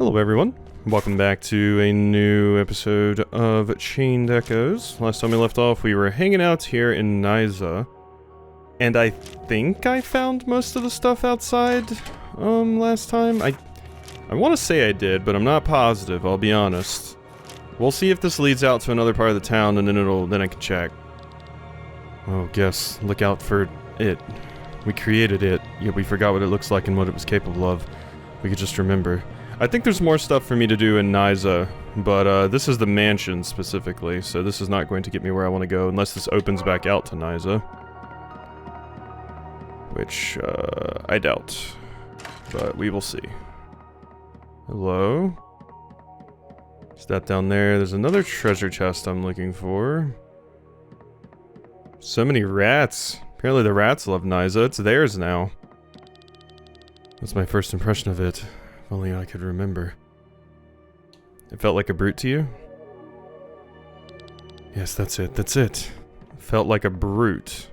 Hello everyone, welcome back to a new episode of Chained Echoes. Last time we left off, we were hanging out here in Nysa, and I think I found most of the stuff outside, last time. I want to say I did, but I'm not positive, I'll be honest. We'll see if this leads out to another part of the town, and then I can check. Oh, guess, look out for it. We created it, yet we forgot what it looks like and what it was capable of. We could just remember. I think there's more stuff for me to do in Nysa, but this is the mansion specifically, so this is not going to get me where I want to go unless this opens back out to Nysa. Which, I doubt. But we will see. Hello? Is that down there? There's another treasure chest I'm looking for. So many rats. Apparently the rats love Nysa. It's theirs now. That's my first impression of it. If only I could remember. It felt like a brute to you? Yes, that's it. That's it. Felt like a brute.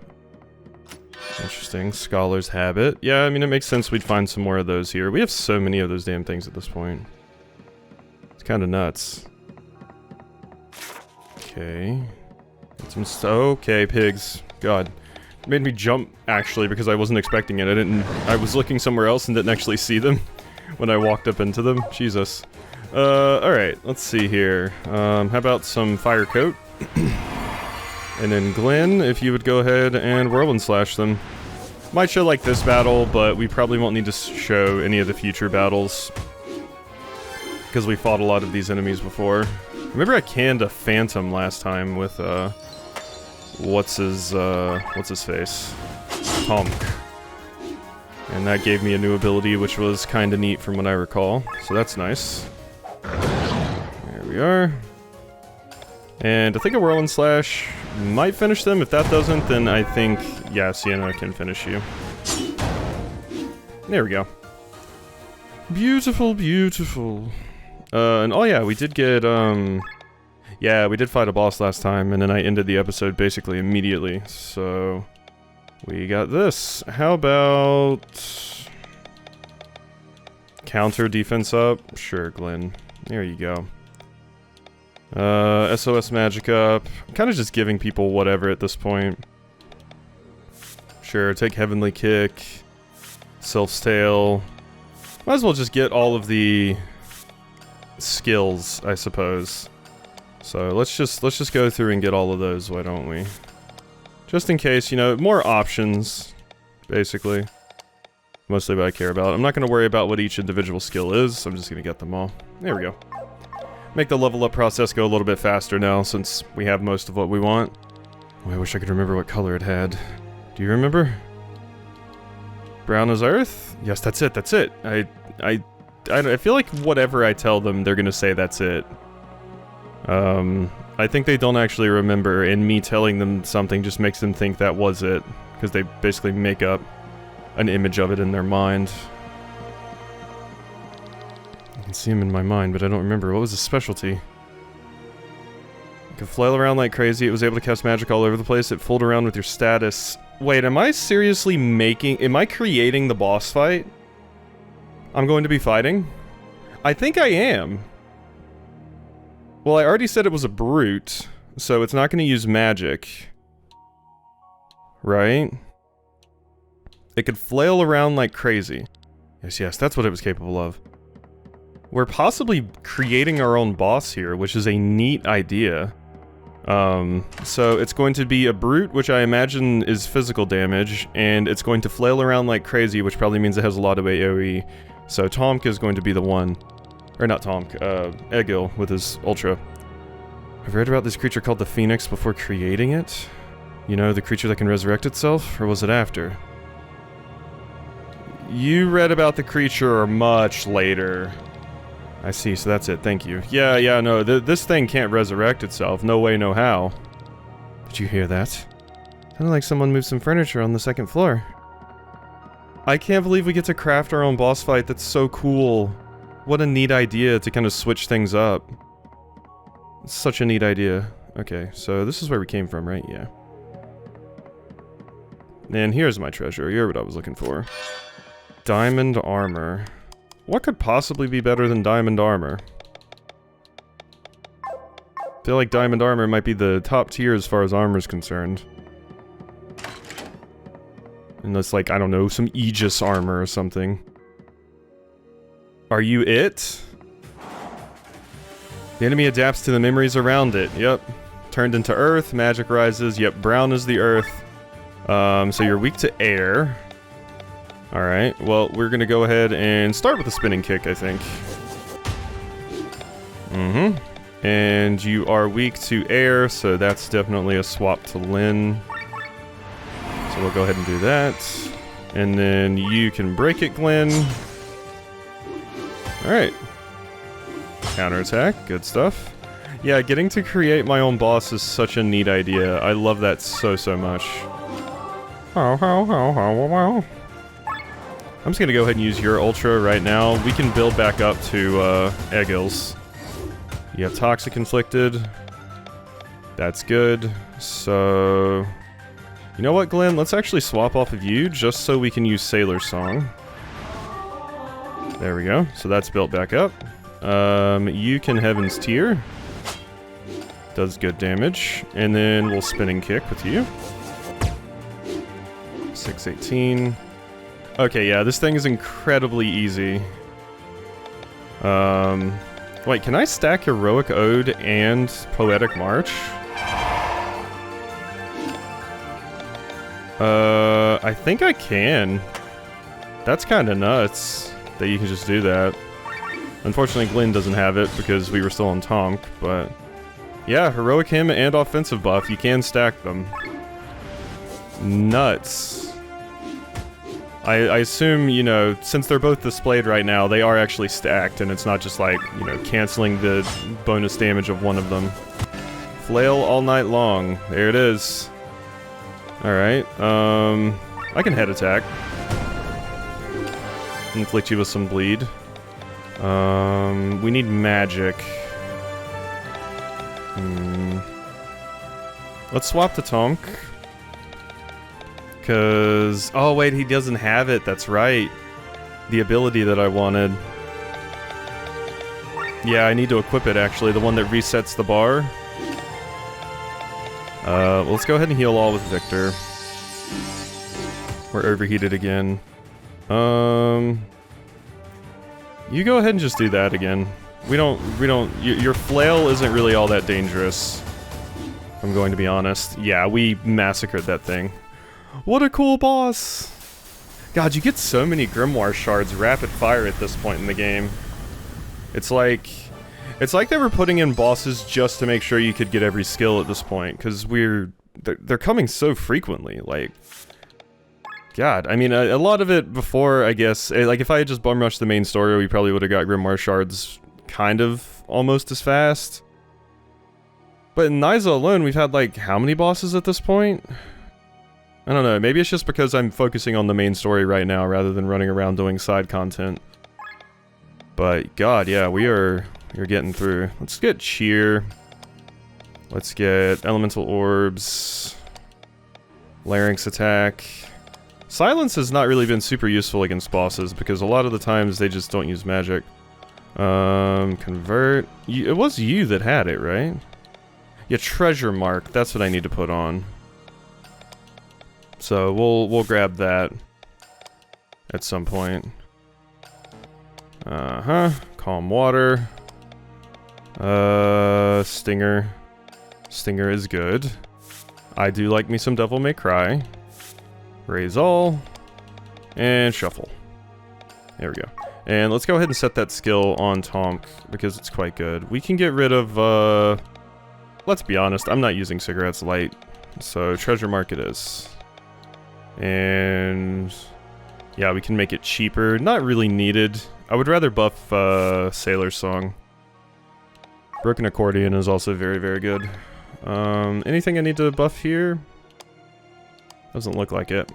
Interesting. Scholar's habit. Yeah, I mean, it makes sense we'd find some more of those here. We have so many of those damn things at this point. It's kind of nuts. Okay. Get some okay, pigs. God. It made me jump, actually, because I wasn't expecting it. I was looking somewhere else and didn't actually see them when I walked up into them. Jesus. Alright, let's see here. How about some fire coat? And then Glenn, if you would go ahead and whirlwind slash them. Might show like this battle, but we probably won't need to show any of the future battles. Because we fought a lot of these enemies before. Remember I canned a phantom last time with, what's his face? Tom. And that gave me a new ability, which was kinda neat from what I recall. So that's nice. There we are. And I think a whirlwind slash might finish them. If that doesn't, then I think, yeah, Sienna can finish you. There we go. Beautiful, beautiful. And oh yeah, we did get, yeah, we did fight a boss last time, and then I ended the episode basically immediately, so... We got this. How about... Counter defense up? Sure, Glenn. There you go. SOS magic up. I'm kind of just giving people whatever at this point. Sure, take Heavenly Kick. Sylph's Tail. Might as well just get all of the... skills, I suppose. So let's just go through and get all of those, why don't we? Just in case, you know, more options, basically. Mostly what I care about. I'm not going to worry about what each individual skill is, I'm just going to get them all. There we go. Make the level up process go a little bit faster now, since we have most of what we want. Oh, I wish I could remember what color it had. Do you remember? Brown as earth? Yes, that's it, that's it. I feel like whatever I tell them, they're gonna say that's it. I think they don't actually remember, and me telling them something just makes them think that was it. Because they basically make up an image of it in their mind. I can see him in my mind, but I don't remember. What was his specialty? It could flail around like crazy, it was able to cast magic all over the place, it fooled around with your status. Wait, am I seriously am I creating the boss fight I'm going to be fighting? I think I am. Well, I already said it was a brute, so it's not going to use magic. Right? It could flail around like crazy. Yes, that's what it was capable of. We're possibly creating our own boss here, which is a neat idea. So it's going to be a brute, which I imagine is physical damage, and it's going to flail around like crazy, which probably means it has a lot of AoE. So Tomk is going to be the one. Or not Tomk, Egil with his Ultra. I've read about this creature called the Phoenix before creating it. You know, the creature that can resurrect itself? Or was it after? You read about the creature much later. I see, so that's it, thank you. Yeah, no, this thing can't resurrect itself. No way, no how. Did you hear that? Sounded like someone moved some furniture on the second floor. I can't believe we get to craft our own boss fight. That's so cool. What a neat idea to kind of switch things up. It's such a neat idea. Okay, so this is where we came from, right? Yeah. And here's my treasure. You're what I was looking for. Diamond armor. What could possibly be better than diamond armor? I feel like diamond armor might be the top tier as far as armor is concerned. Unless, like, I don't know, some Aegis armor or something. Are you it? The enemy adapts to the memories around it. Yep. Turned into earth, magic rises. Yep, brown is the earth. So you're weak to air. Alright, well, we're gonna go ahead and start with a spinning kick, I think. Mm-hmm. And you are weak to air, so that's definitely a swap to Lyn. So we'll go ahead and do that. And then you can break it, Glenn. Alright. Counterattack, good stuff. Yeah, getting to create my own boss is such a neat idea. I love that so much. I'm just gonna go ahead and use your Ultra right now. We can build back up to Egil's. You have Toxic Inflicted. That's good. So... You know what, Glenn? Let's actually swap off of you, just so we can use Sailor Song. There we go. So that's built back up. You can Heaven's Tear. Does good damage. And then we'll Spinning Kick with you. 618. Okay, yeah, this thing is incredibly easy. Wait, can I stack Heroic Ode and Poetic March? I think I can. That's kinda nuts that you can just do that. Unfortunately, Glenn doesn't have it because we were still on Tonk, but... Yeah, Heroic Hymn and Offensive Buff, you can stack them. Nuts. I assume, you know, since they're both displayed right now, they are actually stacked, and it's not just like, you know, canceling the bonus damage of one of them. Flail all night long. There it is. Alright, I can head attack. Inflict you with some bleed. We need magic. Let's swap to Tonk. Cause... Oh wait, he doesn't have it, that's right. The ability that I wanted. Yeah, I need to equip it actually, the one that resets the bar. Let's go ahead and heal all with Victor. We're overheated again. You go ahead and just do that again. Your flail isn't really all that dangerous. I'm going to be honest. Yeah, we massacred that thing. What a cool boss! God, you get so many Grimoire shards rapid fire at this point in the game. It's like they were putting in bosses just to make sure you could get every skill at this point, because they're coming so frequently, like... God, I mean, a lot of it before, I guess, like if I had just bum rushed the main story, we probably would have got Grimoire shards kind of almost as fast. But in Nysa alone, we've had like, how many bosses at this point? I don't know, maybe it's just because I'm focusing on the main story right now rather than running around doing side content. But God, yeah, you're getting through. Let's get Cheer. Let's get Elemental Orbs. Larynx Attack. Silence has not really been super useful against bosses because a lot of the times they just don't use magic. Convert. It was you that had it, right? Yeah, Treasure Mark. That's what I need to put on. So we'll grab that at some point. Calm Water. Stinger. Stinger is good. I do like me some Devil May Cry. Raise all. And shuffle. There we go. And let's go ahead and set that skill on Tonk because it's quite good. We can get rid of, let's be honest, I'm not using Cigarettes Light. So Treasure Mark it is. And yeah, we can make it cheaper. Not really needed. I would rather buff Sailor Song. Broken Accordion is also very, very good. Anything I need to buff here? Doesn't look like it.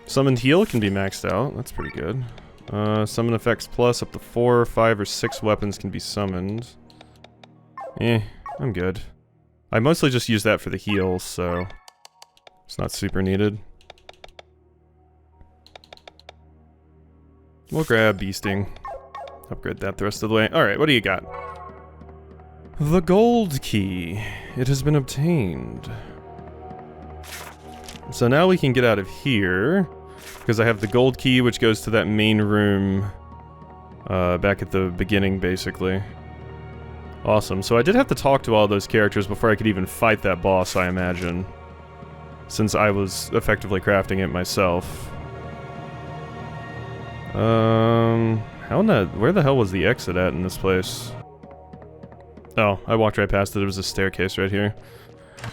Summoned Heal can be maxed out. That's pretty good. Summon Effects Plus, up to 4, 5, or 6 weapons can be summoned. I'm good. I mostly just use that for the heal, so... It's not super needed. We'll grab beasting. Upgrade that the rest of the way. Alright, what do you got? The gold key. It has been obtained. So now we can get out of here, because I have the gold key which goes to that main room back at the beginning, basically. Awesome. So I did have to talk to all those characters before I could even fight that boss, I imagine. Since I was effectively crafting it myself. Where the hell was the exit at in this place? Oh, I walked right past it. There was a staircase right here.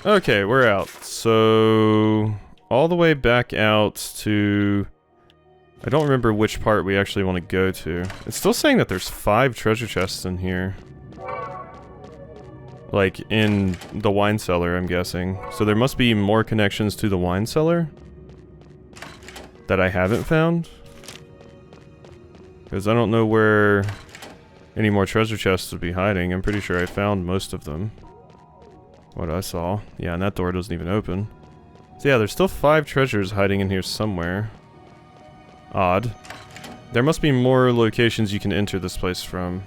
Okay, we're out. So, all the way back out to... I don't remember which part we actually want to go to. It's still saying that there's 5 treasure chests in here. Like, in the wine cellar, I'm guessing. So there must be more connections to the wine cellar that I haven't found. Because I don't know where any more treasure chests would be hiding. I'm pretty sure I found most of them. What I saw. Yeah, and that door doesn't even open. So yeah, there's still 5 treasures hiding in here somewhere. Odd. There must be more locations you can enter this place from.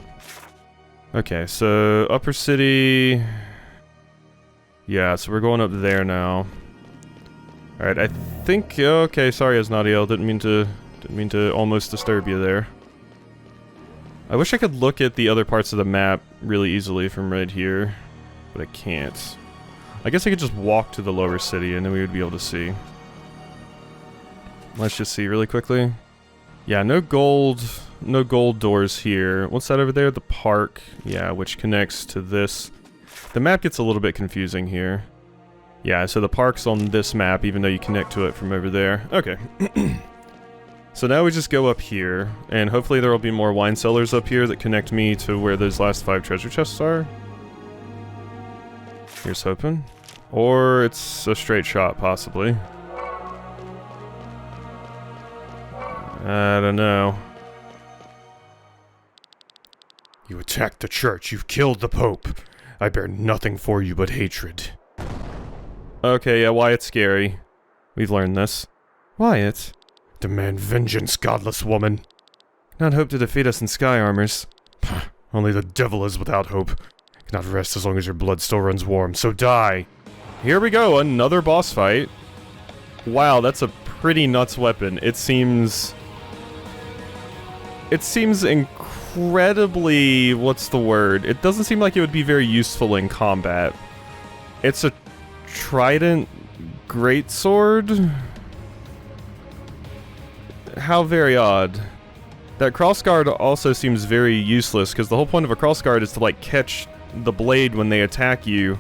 Okay, so Upper City... Yeah, so we're going up there now. Alright, I think... Okay, sorry Asnadiel, didn't mean to almost disturb you there. I wish I could look at the other parts of the map really easily from right here, but I can't. I guess I could just walk to the lower city and then we would be able to see. Let's just see really quickly. Yeah, no gold doors here. What's that over there? The park. Yeah, which connects to this. The map gets a little bit confusing here. Yeah, so the park's on this map even though you connect to it from over there. Okay. So now we just go up here, and hopefully there will be more wine cellars up here that connect me to where those last 5 treasure chests are. Here's hoping. Or it's a straight shot, possibly. I don't know. You attacked the church, you've killed the Pope. I bear nothing for you but hatred. Okay, yeah, Whyatt's scary. We've learned this. Whyatt? Demand vengeance, godless woman. Cannot hope to defeat us in sky armors. Only the devil is without hope. Cannot rest as long as your blood still runs warm, so die! Here we go, another boss fight. Wow, that's a pretty nuts weapon. It seems incredibly... what's the word? It doesn't seem like it would be very useful in combat. It's a trident greatsword? How very odd. That crossguard also seems very useless, because the whole point of a crossguard is to, like, catch the blade when they attack you,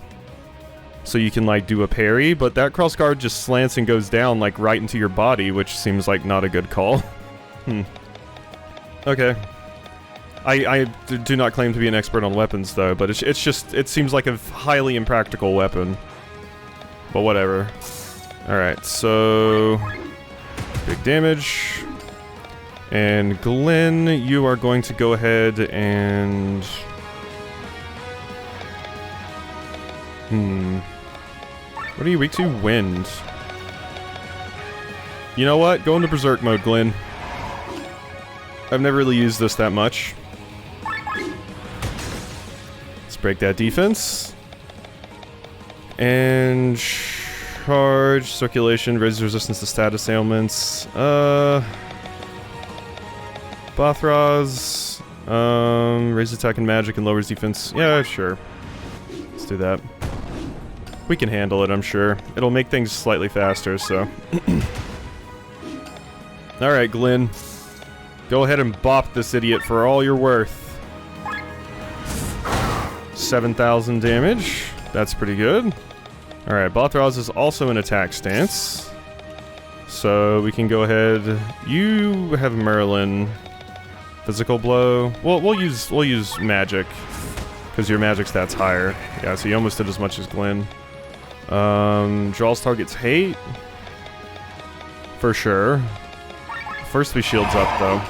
so you can, like, do a parry, but that crossguard just slants and goes down, like, right into your body, which seems like not a good call. Okay. I do not claim to be an expert on weapons, though, but it's just, it seems like a highly impractical weapon. But whatever. Alright, so... big damage. And Glenn, you are going to go ahead and... What are you weak to? Wind. You know what? Go into Berserk mode, Glenn. I've never really used this that much. Let's break that defense. And... charge, circulation, raises resistance to status ailments. Bothraz, raises attack and magic and lowers defense. Yeah, sure. Let's do that. We can handle it, I'm sure. It'll make things slightly faster, so... Alright, Glenn. Go ahead and bop this idiot for all you're worth. 7,000 damage. That's pretty good. Alright, Bothraz is also in attack stance. So we can go ahead... You have Merlin. Physical blow. Well, we'll use magic. Because your magic stat's higher. Yeah, so you almost did as much as Glenn. Draws target's hate. For sure. First we shields up, though.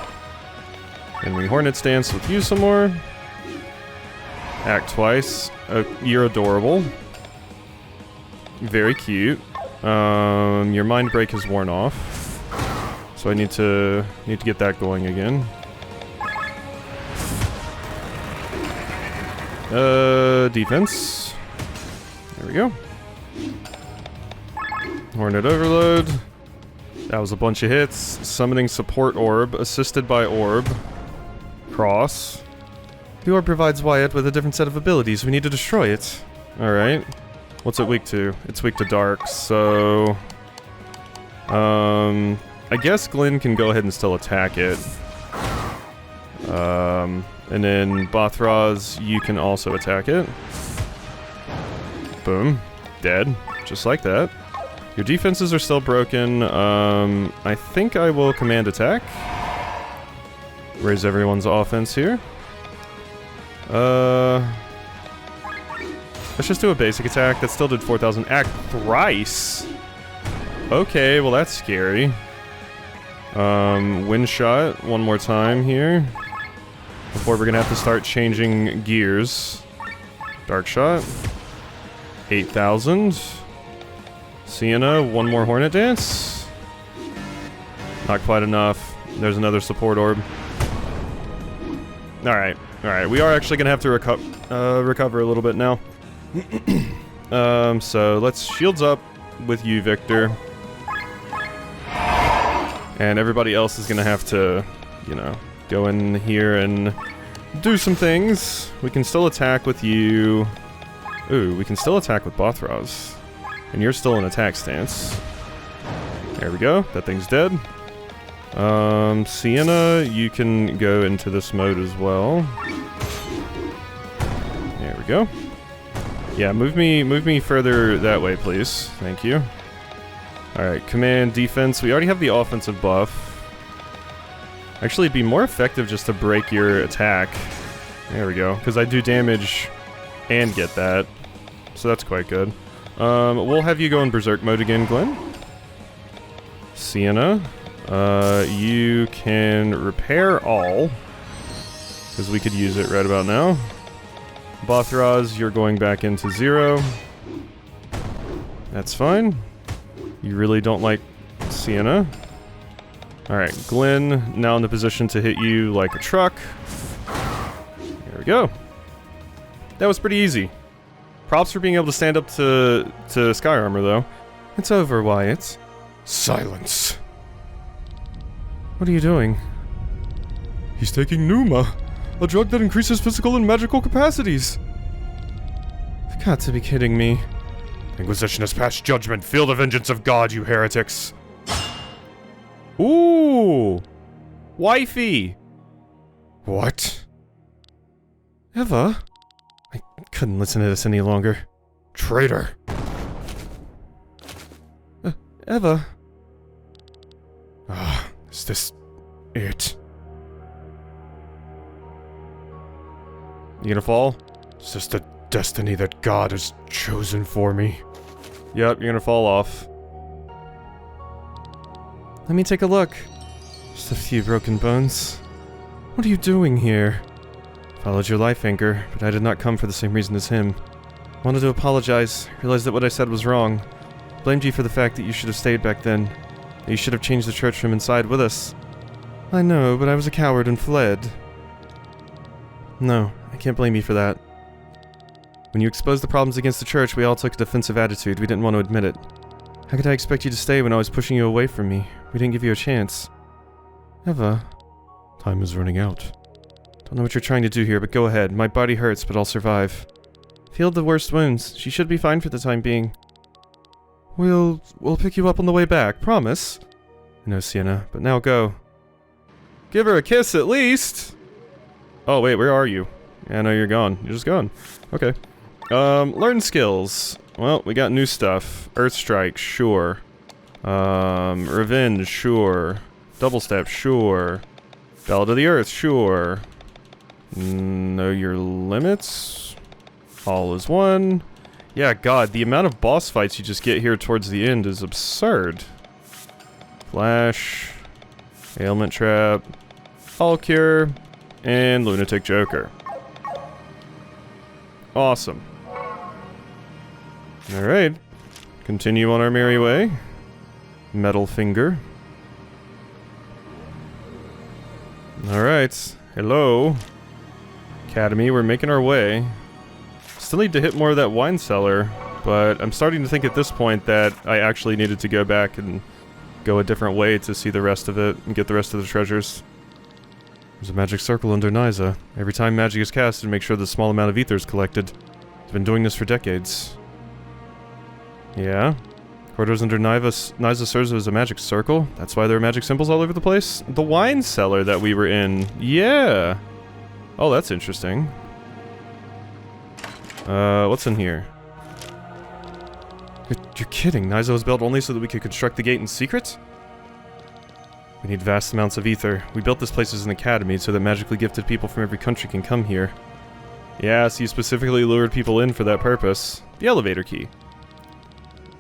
And we Hornet's Dance with you some more. Act twice. You're adorable. Very cute. Your Mind Break has worn off. So I need to get that going again. Defense. There we go. Hornet overload. That was a bunch of hits. Summoning support orb, assisted by orb. Cross. The orb provides Whyatt with a different set of abilities. We need to destroy it. Alright. What's it weak to? It's weak to dark, so... I guess Glenn can go ahead and still attack it. And then Bothraz, you can also attack it. Boom. Dead. Just like that. Your defenses are still broken. I think I will command attack. Raise everyone's offense here. Let's just do a basic attack. That still did 4,000. Act thrice? Okay, well that's scary. Wind shot one more time here. Before we're gonna have to start changing gears. Dark shot. 8,000. Sienna, one more Hornet Dance. Not quite enough. There's another support orb. Alright, alright. We are actually gonna have to recover a little bit now. So let's shields up with you, Victor. And everybody else is gonna have to, you know, go in here and do some things. We can still attack with you. Ooh, we can still attack with Bothraz. And you're still in attack stance. There we go. That thing's dead. Sienna, you can go into this mode as well. There we go. Yeah, move me further that way, please. Thank you. Alright, command, defense. We already have the offensive buff. Actually, it'd be more effective just to break your attack. There we go. Because I do damage and get that. So that's quite good. We'll have you go in Berserk mode again, Glenn. Sienna. You can repair all. Because we could use it right about now. Bothraz, you're going back into 0. That's fine. You really don't like Sienna. Alright, Glenn, now in the position to hit you like a truck. There we go. That was pretty easy. Props for being able to stand up to Sky Armor, though. It's over, Whyatt. Silence. What are you doing? He's taking Pneuma, a drug that increases physical and magical capacities. You've got to be kidding me. Inquisition has passed judgment. Feel the vengeance of God, you heretics. Ooh! Wifey! What? Eva? I couldn't listen to this any longer. Traitor! Eva? Ah, is this it? You gonna fall? Is this the destiny that God has chosen for me? Yep, you're gonna fall off. Let me take a look. Just a few broken bones. What are you doing here? Followed your life anchor, but I did not come for the same reason as him. Wanted to apologize, realized that what I said was wrong. Blamed you for the fact that you should have stayed back then. That you should have changed the church from inside with us. I know, but I was a coward and fled. No, I can't blame you for that. When you exposed the problems against the church, we all took a defensive attitude. We didn't want to admit it. How could I expect you to stay when I was pushing you away from me? We didn't give you a chance. Eva. Time is running out. Don't know what you're trying to do here, but go ahead. My body hurts, but I'll survive. Healed the worst wounds. She should be fine for the time being. We'll pick you up on the way back, promise? I know, Sienna, but now go. Give her a kiss at least! Oh wait, where are you? Yeah, no, you're gone. You're just gone. Okay. Learn skills. Well, we got new stuff. Earth Strike, sure. Revenge, sure. Double Step, sure. Ballad of the Earth, sure. Know your limits. All is one. Yeah, God, the amount of boss fights you just get here towards the end is absurd. Flash. Ailment Trap. All Cure. And Lunatic Joker. Awesome. Alright. Continue on our merry way. Metal Finger. Alright. Hello. Academy, we're making our way. Still need to hit more of that wine cellar, but I'm starting to think at this point that I actually needed to go back and go a different way to see the rest of it and get the rest of the treasures. There's a magic circle under Nysa. Every time magic is cast to make sure the small amount of ether is collected. It's been doing this for decades. Yeah? Corridors under Nysa serves as a magic circle. That's why there are magic symbols all over the place. The wine cellar that we were in. Yeah! Oh, that's interesting. What's in here? You're kidding. Nysa was built only so that we could construct the gate in secret? We need vast amounts of ether. We built this place as an academy so that magically gifted people from every country can come here. Yeah, so you specifically lured people in for that purpose. The elevator key.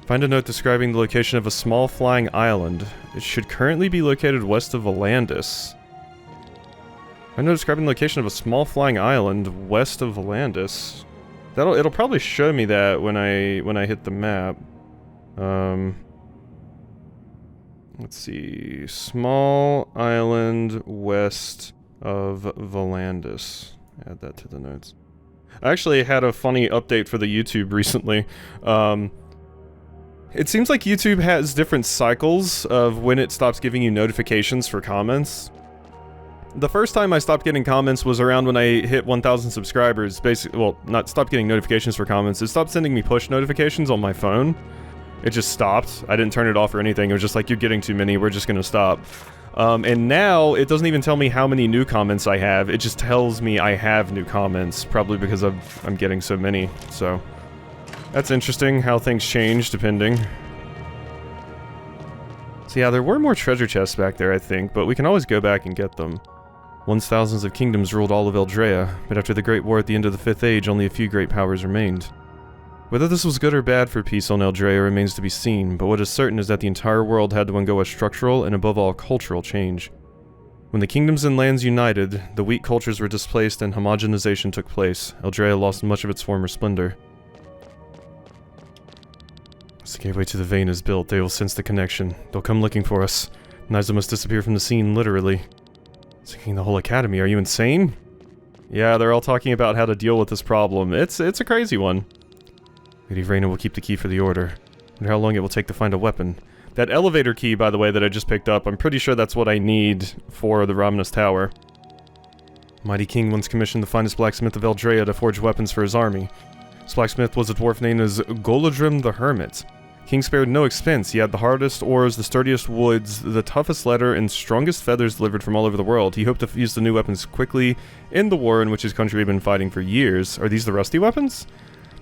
Find a note describing the location of a small flying island. It should currently be located west of Valandis. Find a note describing the location of a small flying island west of Valandis. It'll probably show me that when I hit the map. Let's see. Small island west of Valandis. Add that to the notes. I actually had a funny update for the YouTube recently. It seems like YouTube has different cycles of when it stops giving you notifications for comments. The first time I stopped getting comments was around when I hit 1,000 subscribers. Basically, well, not stopped getting notifications for comments. It stopped sending me push notifications on my phone. It just stopped. I didn't turn it off or anything. It was just like, you're getting too many, we're just gonna stop. And now, it doesn't even tell me how many new comments I have. It just tells me I have new comments, probably because I'm getting so many, so... That's interesting, how things change, depending. So yeah, there were more treasure chests back there, I think, but we can always go back and get them. Once thousands of kingdoms ruled all of Eldrea, but after the Great War at the end of the 5th Age, only a few great powers remained. Whether this was good or bad for peace on Eldrea remains to be seen, but what is certain is that the entire world had to undergo a structural and above all cultural change. When the kingdoms and lands united, the weak cultures were displaced and homogenization took place. Eldrea lost much of its former splendor. As the gateway to the vein is built, they will sense the connection. They'll come looking for us. Nysa must disappear from the scene, literally. Sinking the whole academy, are you insane? Yeah, they're all talking about how to deal with this problem. It's a crazy one. Lady Vaehl will keep the key for the order. Wonder how long it will take to find a weapon. That elevator key, by the way, that I just picked up, I'm pretty sure that's what I need for the Ramnus Tower. Mighty King once commissioned the finest blacksmith of Eldrea to forge weapons for his army. This blacksmith was a dwarf named as Golodrim the Hermit. King spared no expense. He had the hardest ores, the sturdiest woods, the toughest leather, and strongest feathers delivered from all over the world. He hoped to use the new weapons quickly in the war in which his country had been fighting for years. Are these the rusty weapons?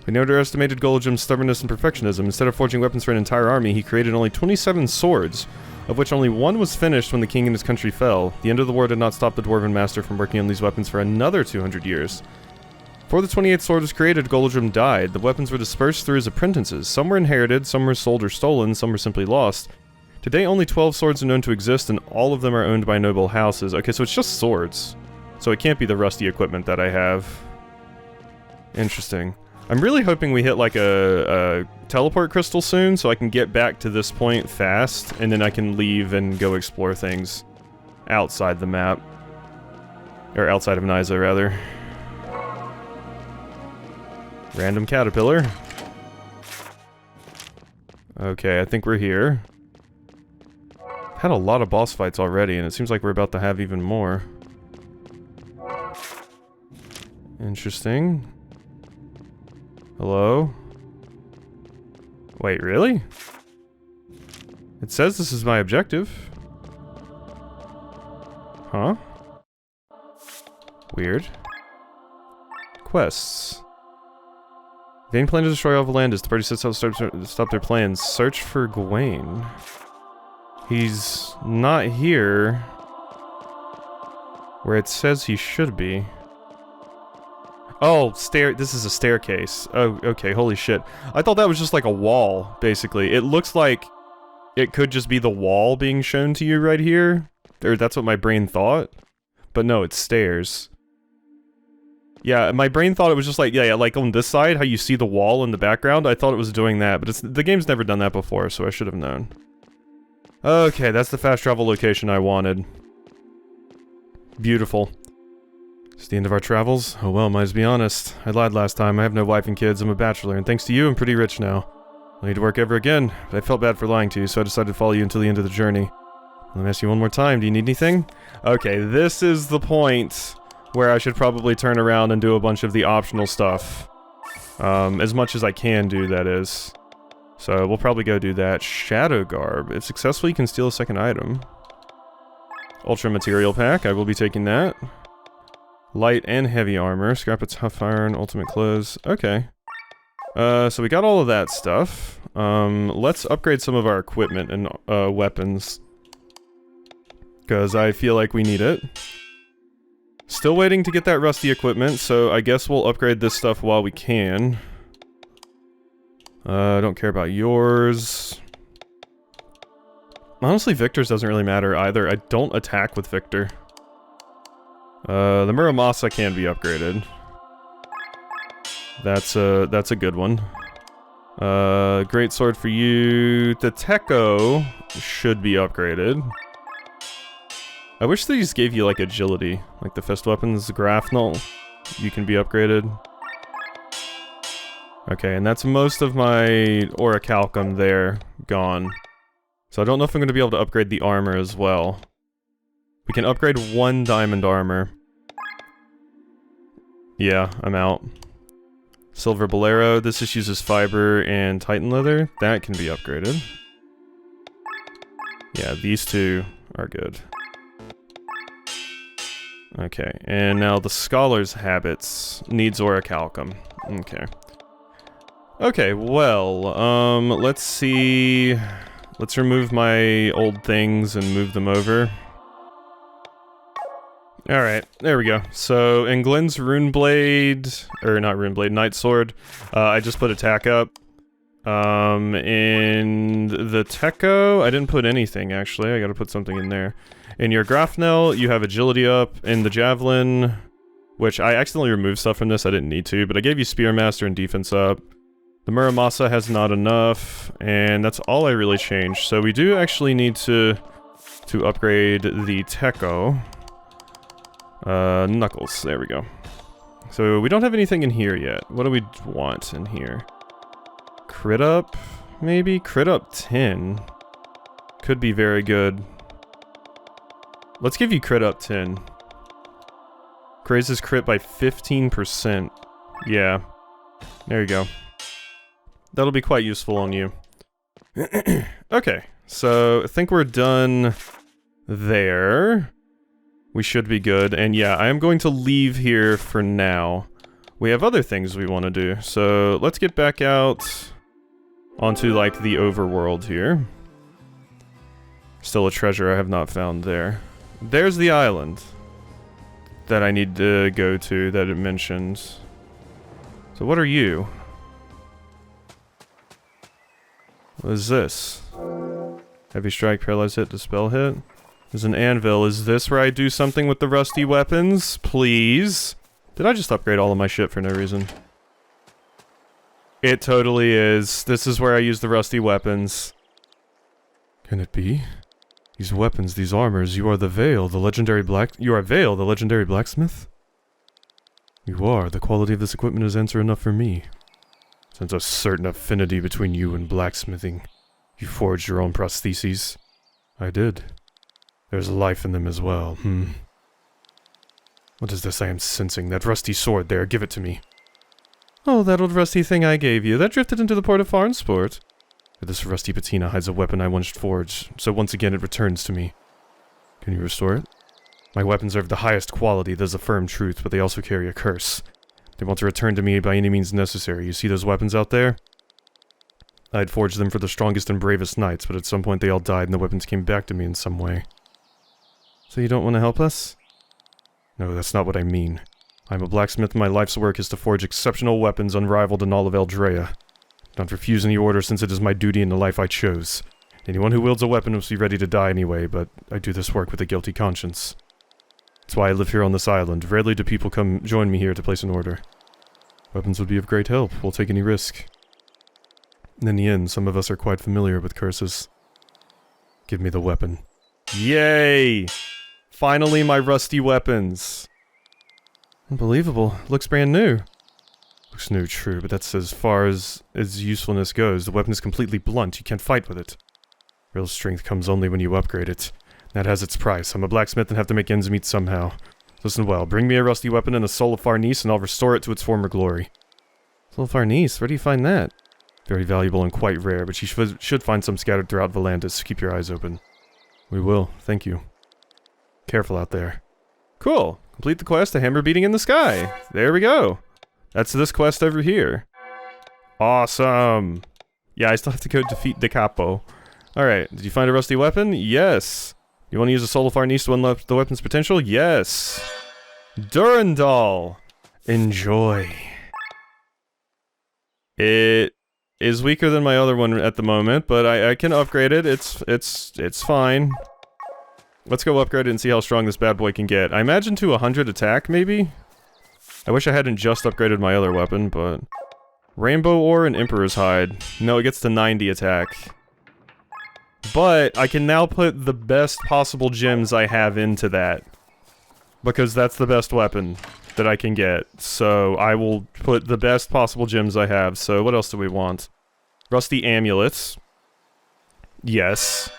They underestimated Golodrim's stubbornness and perfectionism. Instead of forging weapons for an entire army, he created only 27 swords, of which only one was finished when the king and his country fell. The end of the war did not stop the dwarven master from working on these weapons for another 200 years. Before the 28th sword was created, Golodrim died. The weapons were dispersed through his apprentices. Some were inherited, some were sold or stolen, some were simply lost. Today, only 12 swords are known to exist, and all of them are owned by noble houses. Okay, so it's just swords. So it can't be the rusty equipment that I have. Interesting. I'm really hoping we hit like a teleport crystal soon, so I can get back to this point fast, and then I can leave and go explore things outside the map. Or outside of Nysa, rather. Random caterpillar. Okay, I think we're here. Had a lot of boss fights already, and it seems like we're about to have even more. Interesting. Hello? Wait, really? It says this is my objective. Huh? Weird. Quests. Vaehl planned to destroy all Valandis. The party sets out to stop their plans. Search for Gawain. He's not here where it says he should be. Oh, this is a staircase. Oh, okay, holy shit. I thought that was just like a wall, basically. It looks like it could just be the wall being shown to you right here. Or that's what my brain thought. But no, it's stairs. Yeah, my brain thought it was just like, yeah, like on this side, how you see the wall in the background, I thought it was doing that, but the game's never done that before, so I should have known. Okay, that's the fast travel location I wanted. Beautiful. It's the end of our travels? Oh well, might as be honest. I lied last time. I have no wife and kids. I'm a bachelor, and thanks to you, I'm pretty rich now. I don't need to work ever again, but I felt bad for lying to you, so I decided to follow you until the end of the journey. Let me ask you one more time. Do you need anything? Okay, this is the point where I should probably turn around and do a bunch of the optional stuff. As much as I can do, that is. So we'll probably go do that. Shadow Garb. If successful, you can steal a second item. Ultra Material Pack. I will be taking that. Light and heavy armor. Scrap of tough iron. Ultimate clothes. Okay. So we got all of that stuff. Let's upgrade some of our equipment and weapons. Because I feel like we need it. Still waiting to get that rusty equipment, so I guess we'll upgrade this stuff while we can. I don't care about yours. Honestly, Victor's doesn't really matter either. I don't attack with Victor. The Muramasa can be upgraded. That's a good one. Great sword for you. The Tekko should be upgraded. I wish they just gave you, like, agility. Like the fist weapons, the Graphnel, you can be upgraded. Okay, and that's most of my Orichalcum there gone. So I don't know if I'm going to be able to upgrade the armor as well. We can upgrade 1 diamond armor. Yeah, I'm out. Silver Bolero, this just uses fiber and Titan leather. That can be upgraded. Yeah, these two are good. Okay, and now the Scholar's Habits needs Orichalcum. Okay. Okay, well, let's see... Let's remove my old things and move them over. Alright, there we go. So, in Glenn's Runeblade... Or, not Runeblade, Night Sword, I just put attack up. In the Tekko, I didn't put anything, actually. I gotta put something in there. In your Graphnel, you have agility up. In the Javelin, which I accidentally removed stuff from this, I didn't need to, but I gave you Spearmaster and defense up. The Muramasa has not enough, and that's all I really changed. So we do actually need to upgrade the Tekko. Knuckles, there we go. So we don't have anything in here yet. What do we want in here? Crit up, maybe? Crit up 10. Could be very good. Let's give you crit up 10. Raises crit by 15%. Yeah. There you go. That'll be quite useful on you. Okay, so I think we're done there. We should be good, and yeah, I am going to leave here for now. We have other things we want to do, so let's get back out onto, like, the overworld here. Still a treasure I have not found there. There's the island that I need to go to that it mentions. So what are you? What is this? Heavy strike, paralyze hit, dispel hit. There's an anvil. Is this where I do something with the rusty weapons? Please? Did I just upgrade all of my shit for no reason? It totally is. This is where I use the rusty weapons. Can it be? These weapons, these armors, you are the Vaehl, the legendary You are Vaehl, the legendary blacksmith? You are. The quality of this equipment is answer enough for me. Since a certain affinity between you and blacksmithing. You forged your own prostheses. I did. There's life in them as well, What is this I am sensing? That rusty sword there, give it to me. Oh, that old rusty thing I gave you, that drifted into the port of Farnsport. This rusty patina hides a weapon I once forged, so once again it returns to me. Can you restore it? My weapons are of the highest quality, that is a firm truth, but they also carry a curse. They want to return to me by any means necessary. You see those weapons out there? I had forged them for the strongest and bravest knights, but at some point they all died and the weapons came back to me in some way. So you don't want to help us? No, that's not what I mean. I'm a blacksmith and my life's work is to forge exceptional weapons unrivaled in all of Eldrea. Not refuse any order since it is my duty in the life I chose. Anyone who wields a weapon must be ready to die anyway, but I do this work with a guilty conscience. That's why I live here on this island. Rarely do people come join me here to place an order. Weapons would be of great help. We'll take any risk. In the end, some of us are quite familiar with curses. Give me the weapon. Yay! finally my rusty weapons. Unbelievable. Looks brand new. Looks new, true, but that's as far as its usefulness goes. The weapon is completely blunt. You can't fight with it. Real strength comes only when you upgrade it. That has its price. I'm a blacksmith and have to make ends meet somehow. Listen well. Bring me a rusty weapon and a soul of Valandis, and I'll restore it to its former glory. Soul of Valandis? Where do you find that? Very valuable and quite rare, but you should find some scattered throughout Valandis, so keep your eyes open. We will. Thank you. Careful out there. Cool. Complete the quest, a hammer beating in the sky. There we go. That's this quest over here. Awesome. Yeah, I still have to go defeat the capo. Alright, did you find a rusty weapon? Yes. You want to use a soul of Valandis to unlock the weapon's potential? Yes. Durandal. Enjoy. It is weaker than my other one at the moment, but I can upgrade it. It's fine. Let's go upgrade it and see how strong this bad boy can get. I imagine to 100 attack, maybe? I wish I hadn't just upgraded my other weapon, but... Rainbow ore and Emperor's hide. No, it gets to 90 attack. But I can now put the best possible gems I have into that. Because that's the best weapon that I can get. So I will put the best possible gems I have. So what else do we want? Rusty amulets. Yes.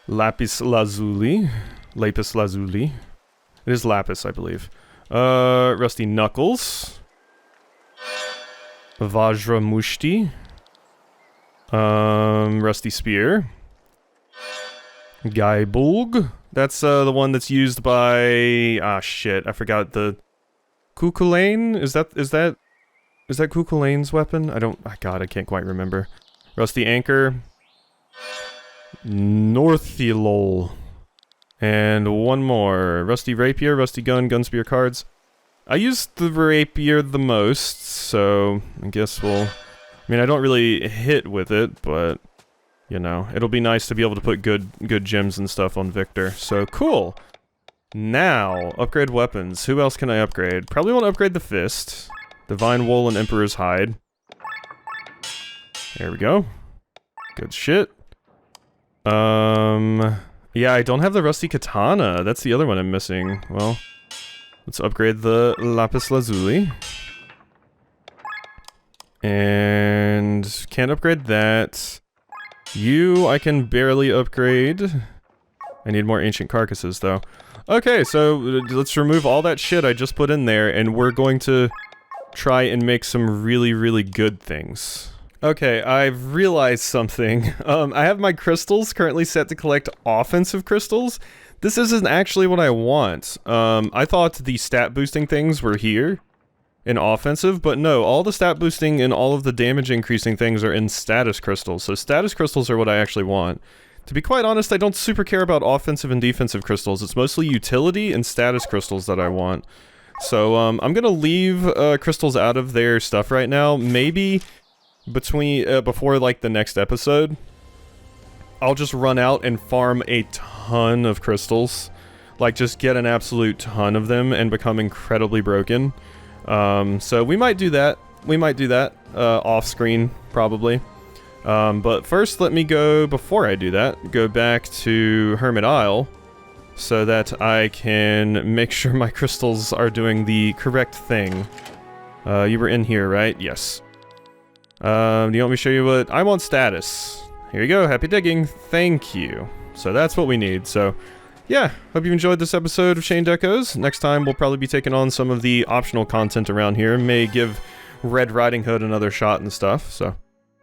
Lapis lazuli. Lapis lazuli. It is lapis, I believe. Rusty knuckles. Vajra mushti. Rusty spear. Gaibulg. That's the one that's used by... Ah, shit. I forgot the... Kukulane? Is that Kukulane's weapon? I don't... God, I can't quite remember. Rusty anchor. Northilol. And one more. Rusty rapier, rusty gun, gun spear cards. I used the rapier the most, so I guess we'll... I mean, I don't really hit with it, but... You know, it'll be nice to be able to put good gems and stuff on Victor. So, cool! Now, upgrade weapons. Who else can I upgrade? Probably want to upgrade the fist. Divine wool and Emperor's hide. There we go. Good shit. Yeah, I don't have the rusty katana. That's the other one I'm missing. Well, let's upgrade the lapis lazuli. And can't upgrade that. You, I can barely upgrade. I need more ancient carcasses, though. Okay, so let's remove all that shit I just put in there, and we're going to try and make some really, really good things. Okay, I've realized something. I have my crystals currently set to collect offensive crystals. This isn't actually what I want. I thought the stat boosting things were here in offensive, but no, all the stat boosting and all of the damage increasing things are in status crystals. So status crystals are what I actually want. To be quite honest, I don't super care about offensive and defensive crystals. It's mostly utility and status crystals that I want. So I'm gonna leave crystals out of their stuff right now. Maybe before like the next episode, I'll just run out and farm a ton of crystals. Like just get an absolute ton of them and become incredibly broken. So we might do that. We might do that off screen probably. But first let me go, before I do that, go back to Hermit Isle so that I can make sure my crystals are doing the correct thing. You were in here, right? Yes. Do you want me to show you what... I want status. Here you go, happy digging. Thank you. So that's what we need, so... Yeah, hope you enjoyed this episode of Chained Echoes. Next time we'll probably be taking on some of the optional content around here. May give Red Riding Hood another shot and stuff, so...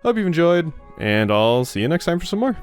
Hope you've enjoyed, and I'll see you next time for some more.